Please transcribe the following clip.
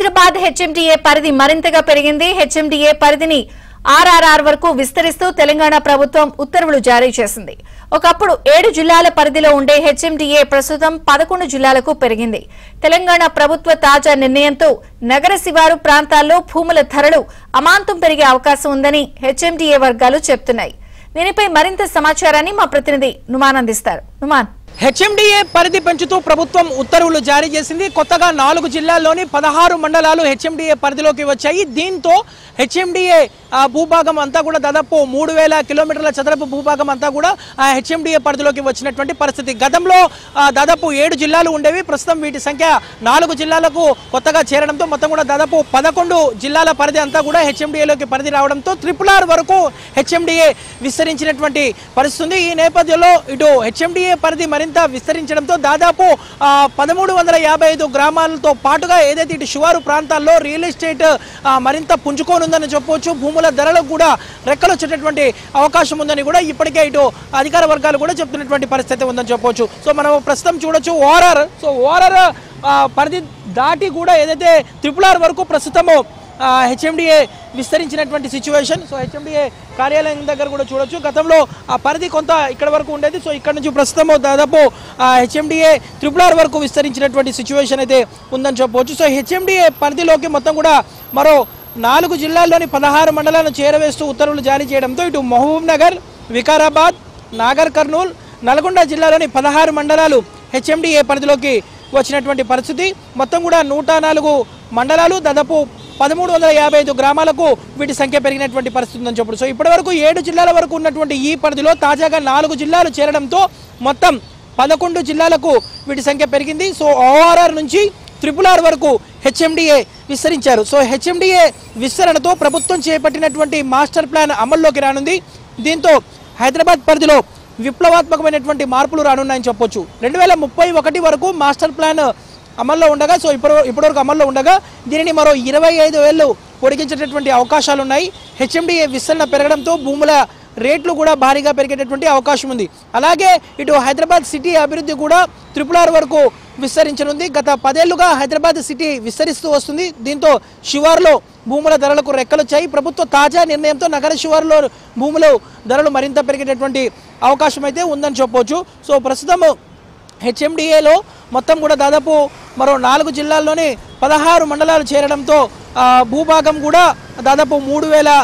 Hyderabad HMDA పరిధి మరింతగా పెరిగింది. హెచ్ఎండిఏ పరిధిని ఆర్ఆర్ఆర్ వరకు విస్తరిస్తూ తెలంగాణ ప్రభుత్వం ఉత్తర్వులు జారీ చేసింది. ఒకప్పుడు 7 జిల్లాల పరిధిలో ఉండే హెచ్ఎండిఏ ప్రస్తుతం 11 జిల్లాలకు పెరిగింది. తెలంగాణ ప్రభుత్వ తాజా నిర్ణయంతో నగర శివారు ప్రాంతాల్లో భూముల ధరలు అమాంతం పెరిగే అవకాశం ఉందని హెచ్ఎండిఏ వర్గాలు చెబుతున్నాయి. దీనిపై మరింత సమాచారాన్ని మా ప్రతినిధి నుమాన్ అందిస్తారు. నుమాన్, హెచ్ఎండిఏ పరిధి పెంచుతూ ప్రభుత్వం ఉత్తర్వులు జారీ చేసింది. కొత్తగా 4 జిల్లాల్లోని 16 మండలాలు హెచ్ఎండిఏ పరిధిలోకి వచ్చాయి. దీంతో హెచ్ఎండిఏ భూభాగం అంతా కూడా దాదాపు 3000 కిలోమీటర్ల చదరపు భూభాగం అంతా కూడా హెచ్ఎండిఏ పరిధిలోకి వచ్చినటువంటి పరిస్థితి. గతంలో దాదాపు 7 జిల్లాలు ఉండేవి. ప్రస్తుతం వీటి సంఖ్య 4 జిల్లాలకు కొత్తగా చేరడంతో మొత్తం కూడా దాదాపు 11 జిల్లాల పరిధి అంతా కూడా హెచ్ఎండిఏలోకి పరిధి రావడంతో RRR వరకు హెచ్ఎండిఏ విస్తరించినటువంటి పరిస్థితి. ఈ నేపథ్యంలో ఇటు హెచ్ఎండిఏ పరిధి మరింత విస్తరించడంతో దాదాపు 1355 గ్రామాలతో పాటుగా ఏదైతే ఇటు శివారు ప్రాంతాల్లో రియల్ ఎస్టేట్ మరింత పుంజుకోనుందని చెప్పవచ్చు. భూముల ధరలకు కూడా రెక్కలు వచ్చేటటువంటి అవకాశం ఉందని కూడా ఇప్పటికే ఇటు అధికార వర్గాలు కూడా చెప్తున్నటువంటి పరిస్థితి ఉందని చెప్పవచ్చు. సో మనం ప్రస్తుతం చూడొచ్చు ఓఆర్ఆర్ పరిధి దాటి కూడా ఏదైతే RRR వరకు ప్రస్తుతము హెచ్ఎండిఏ విస్తరించినటువంటి సిచ్యువేషన్. సో హెచ్ఎండిఏ కార్యాలయం దగ్గర కూడా చూడొచ్చు. గతంలో ఆ పరిధి కొంత ఇక్కడ వరకు ఉండేది. సో ఇక్కడ నుంచి ప్రస్తుతం దాదాపు హెచ్ఎండిఏ RRR వరకు విస్తరించినటువంటి సిచ్యువేషన్ అయితే ఉందని చెప్పవచ్చు. సో హెచ్ఎండిఏ పరిధిలోకి మొత్తం కూడా మరో 4 జిల్లాల్లోని 16 మండలాలను చేరవేస్తూ ఉత్తర్వులు జారీ చేయడంతో ఇటు మహబూబ్ నగర్, వికారాబాద్, నాగర్ కర్నూల్, నల్గొండ జిల్లాలోని 16 మండలాలు హెచ్ఎండిఏ పరిధిలోకి వచ్చినటువంటి పరిస్థితి. మొత్తం కూడా 104 మండలాలు దాదాపు 1355 గ్రామాలకు వీటి సంఖ్య పెరిగినటువంటి పరిస్థితి ఉందని చెప్పారు. సో ఇప్పటి వరకు 7 జిల్లాల వరకు ఉన్నటువంటి ఈ పరిధిలో తాజాగా 4 జిల్లాలు చేరడంతో మొత్తం 11 జిల్లాలకు వీటి సంఖ్య పెరిగింది. సో ఓఆర్ఆర్ నుంచి RRR వరకు హెచ్ఎండిఏ విస్తరించారు. సో హెచ్ఎండిఏ విస్తరణతో ప్రభుత్వం చేపట్టినటువంటి మాస్టర్ ప్లాన్ అమల్లోకి రానుంది. దీంతో హైదరాబాద్ పరిధిలో విప్లవాత్మకమైనటువంటి మార్పులు రానున్నాయని చెప్పొచ్చు. 2031 వరకు మాస్టర్ ప్లాన్ అమల్లో ఉండగా, సో ఇప్పటివరకు అమల్లో ఉండగా దీనిని మరో 25 ఏళ్ళు పొడిగించేటటువంటి అవకాశాలు ఉన్నాయి. హెచ్ఎండిఏ విస్తరణ పెరగడంతో భూముల రేట్లు కూడా భారీగా పెరిగేటటువంటి అవకాశం ఉంది. అలాగే ఇటు హైదరాబాద్ సిటీ అభివృద్ధి కూడా RRR వరకు విస్తరించనుంది. గత 10 ఏళ్లుగా హైదరాబాద్ సిటీ విస్తరిస్తూ వస్తుంది. దీంతో శివారులో భూముల ధరలకు రెక్కలొచ్చాయి. ప్రభుత్వ తాజా నిర్ణయంతో నగర శివారులో భూముల ధరలు మరింత పెరిగేటటువంటి అవకాశం అయితే ఉందని చెప్పవచ్చు. సో ప్రస్తుతం హెచ్ఎండిఏలో మొత్తం కూడా దాదాపు మరో 4 జిల్లాల్లోని 16 మండలాలు చేరడంతో భూభాగం కూడా దాదాపు 3000